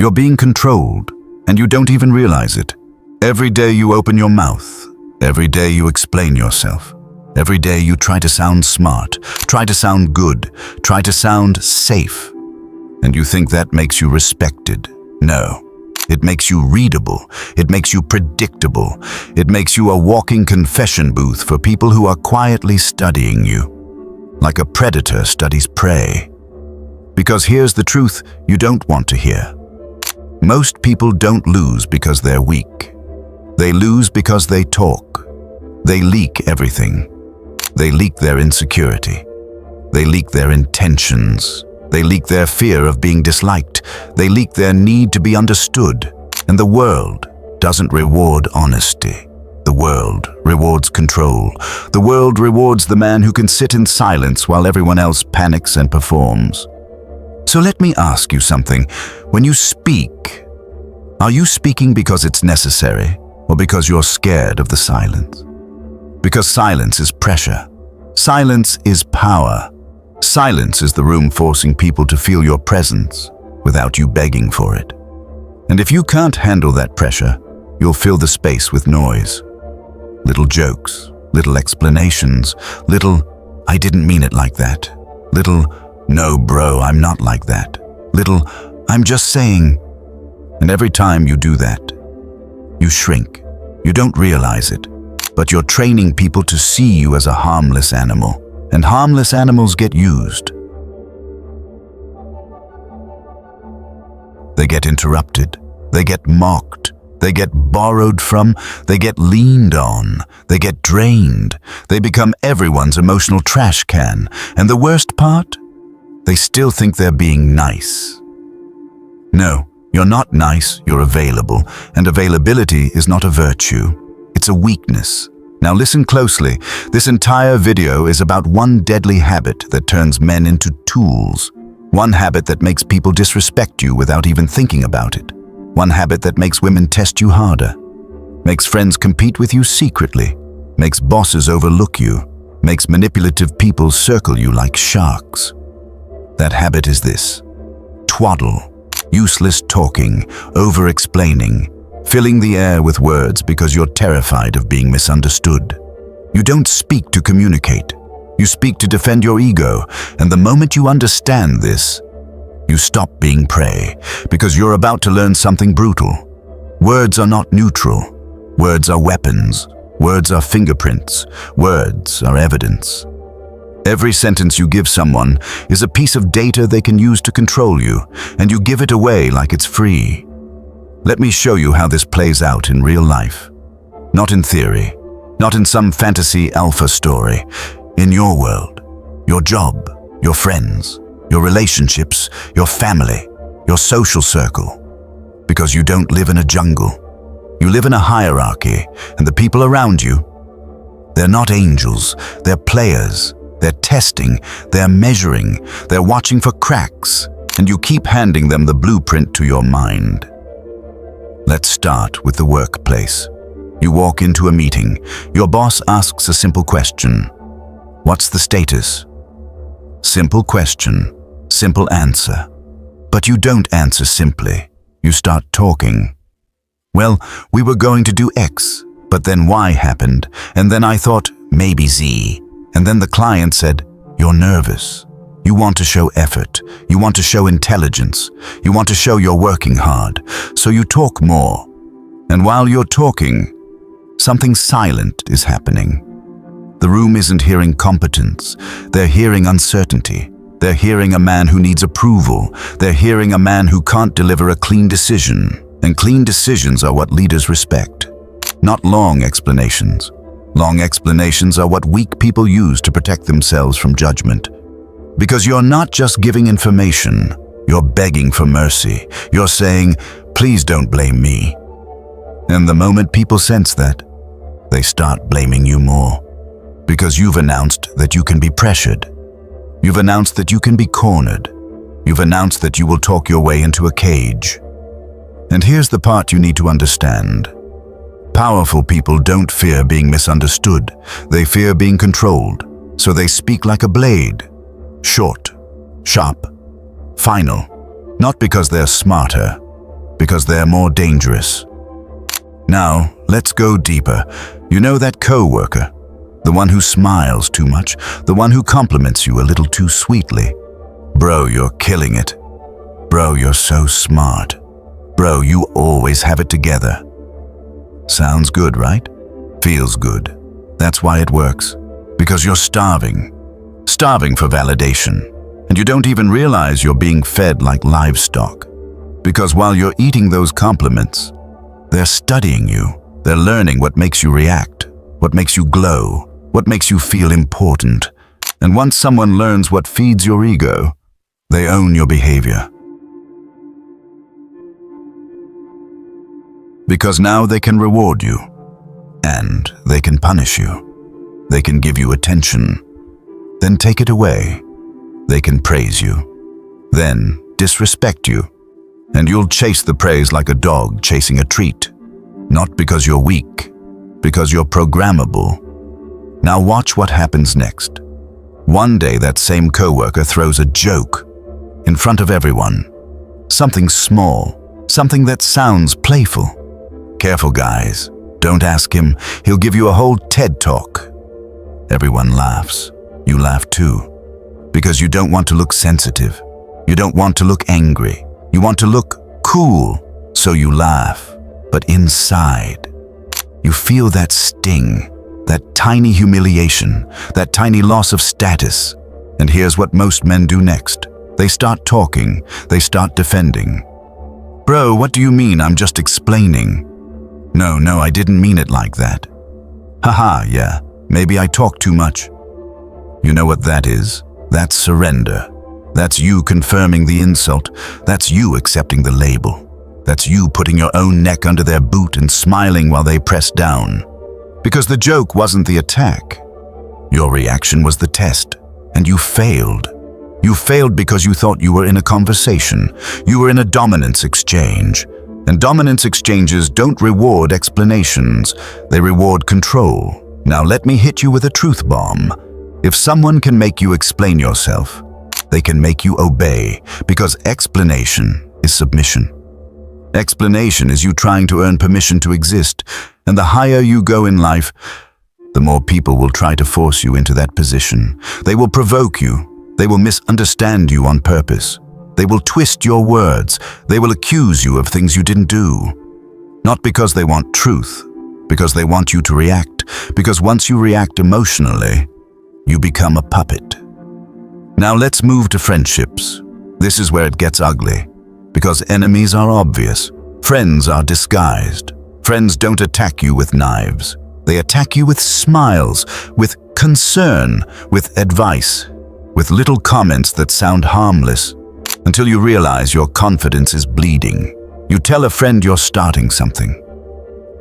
You're being controlled, and you don't even realize it. Every day you open your mouth. Every day you explain yourself. Every day you try to sound smart, try to sound good, try to sound safe. And you think that makes you respected. No. It makes you readable. It makes you predictable. It makes you a walking confession booth for people who are quietly studying you, like a predator studies prey. Because here's the truth you don't want to hear. Most people don't lose because they're weak. They lose because they talk. They leak everything. They leak their insecurity. They leak their intentions. They leak their fear of being disliked. They leak their need to be understood. And the world doesn't reward honesty. The world rewards control. The world rewards the man who can sit in silence while everyone else panics and performs. So let me ask you something. When you speak, are you speaking because it's necessary or because you're scared of the silence? Because silence is pressure. Silence is power. Silence is the room forcing people to feel your presence without you begging for it. And if you can't handle that pressure, you'll fill the space with noise. Little jokes, little explanations, little, "I didn't mean it like that." Little, "No, bro, I'm not like that." Little, "I'm just saying." And every time you do that, you shrink. You don't realize it, but you're training people to see you as a harmless animal. And harmless animals get used. They get interrupted. They get mocked. They get borrowed from. They get leaned on. They get drained. They become everyone's emotional trash can. And the worst part? They still think they're being nice. No, you're not nice, you're available. And availability is not a virtue. It's a weakness. Now listen closely. This entire video is about one deadly habit that turns men into tools. One habit that makes people disrespect you without even thinking about it. One habit that makes women test you harder. Makes friends compete with you secretly. Makes bosses overlook you. Makes manipulative people circle you like sharks. That habit is this: twaddle. Useless talking, over-explaining, filling the air with words because you're terrified of being misunderstood. You don't speak to communicate. You speak to defend your ego, and the moment you understand this, you stop being prey, because you're about to learn something brutal. Words are not neutral. Words are weapons. Words are fingerprints. Words are evidence. Every sentence you give someone is a piece of data they can use to control you, and you give it away like it's free. Let me show you how this plays out in real life. Not in theory, not in some fantasy alpha story. In your world, your job, your friends, your relationships, your family, your social circle. Because you don't live in a jungle. You live in a hierarchy, and the people around you, they're not angels, they're players. They're testing, they're measuring, they're watching for cracks, and you keep handing them the blueprint to your mind. Let's start with the workplace. You walk into a meeting. Your boss asks a simple question. What's the status? Simple question, simple answer. But you don't answer simply. You start talking. Well, we were going to do X, but then Y happened, and then I thought maybe Z. And then the client said, "You're nervous. You want to show effort. You want to show intelligence. You want to show you're working hard. So you talk more. And while you're talking, something silent is happening. The room isn't hearing competence. They're hearing uncertainty. They're hearing a man who needs approval. They're hearing a man who can't deliver a clean decision. And clean decisions are what leaders respect, not long explanations. Long explanations are what weak people use to protect themselves from judgment. Because you're not just giving information, you're begging for mercy. You're saying, "Please don't blame me." And the moment people sense that, they start blaming you more. Because you've announced that you can be pressured. You've announced that you can be cornered. You've announced that you will talk your way into a cage. And here's the part you need to understand. Powerful people don't fear being misunderstood. They fear being controlled. So they speak like a blade. Short, sharp, final. Not because they're smarter, Because they're more dangerous. Now, let's go deeper. You know that co-worker? The one who smiles too much, the one who compliments you a little too sweetly. Bro, you're killing it. Bro, you're so smart. Bro, you always have it together. Sounds good, right? Feels good. That's why it works. Because you're starving. Starving for validation. And you don't even realize you're being fed like livestock. Because while you're eating those compliments, they're studying you. They're learning what makes you react, what makes you glow, what makes you feel important. And once someone learns what feeds your ego, they own your behavior. Because now they can reward you, and they can punish you. They can give you attention, then take it away. They can praise you, then disrespect you. And you'll chase the praise like a dog chasing a treat. Not because you're weak, because you're programmable. Now watch what happens next. One day that same coworker throws a joke in front of everyone. Something small, something that sounds playful. Careful, guys. Don't ask him. He'll give you a whole TED talk. Everyone laughs. You laugh too. Because you don't want to look sensitive. You don't want to look angry. You want to look cool, so you laugh. But inside, you feel that sting, that tiny humiliation, that tiny loss of status. And here's what most men do next. They start talking. They start defending. Bro, what do you mean? I'm just explaining. No, I didn't mean it like that. Haha, yeah, maybe I talk too much. You know what that is? That's surrender. That's you confirming the insult. That's you accepting the label. That's you putting your own neck under their boot and smiling while they press down. Because the joke wasn't the attack. Your reaction was the test, and you failed. You failed because you thought you were in a conversation. You were in a dominance exchange. And dominance exchanges don't reward explanations. They reward control. Now let me hit you with a truth bomb. If someone can make you explain yourself, they can make you obey, because explanation is submission. Explanation is you trying to earn permission to exist, and the higher you go in life, the more people will try to force you into that position. They will provoke you. They will misunderstand you on purpose. They will twist your words. They will accuse you of things you didn't do. Not because they want truth, because they want you to react, because once you react emotionally, you become a puppet. Now let's move to friendships. This is where it gets ugly, because enemies are obvious. Friends are disguised. Friends don't attack you with knives. They attack you with smiles, with concern, with advice, with little comments that sound harmless, until you realize your confidence is bleeding. You tell a friend you're starting something.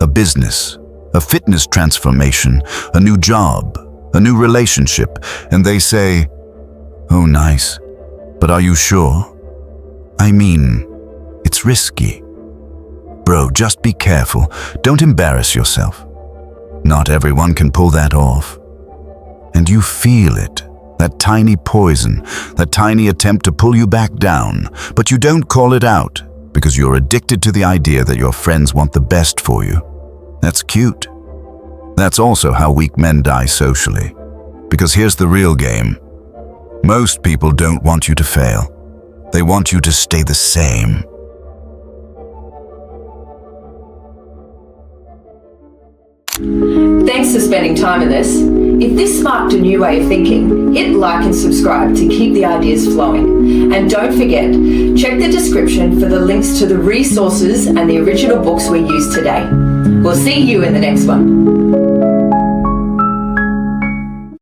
A business, a fitness transformation, a new job, a new relationship, and they say, "Oh, nice, but are you sure? I mean, it's risky." Bro, just be careful. Don't embarrass yourself. Not everyone can pull that off. And you feel it, that tiny poison, that tiny attempt to pull you back down, but you don't call it out because you're addicted to the idea that your friends want the best for you. That's cute. That's also how weak men die socially. Because here's the real game. Most people don't want you to fail. They want you to stay the same. Thanks for spending time in this. If this sparked a new way of thinking, hit like and subscribe to keep the ideas flowing. And don't forget, check the description for the links to the resources and the original books we used today. We'll see you in the next one.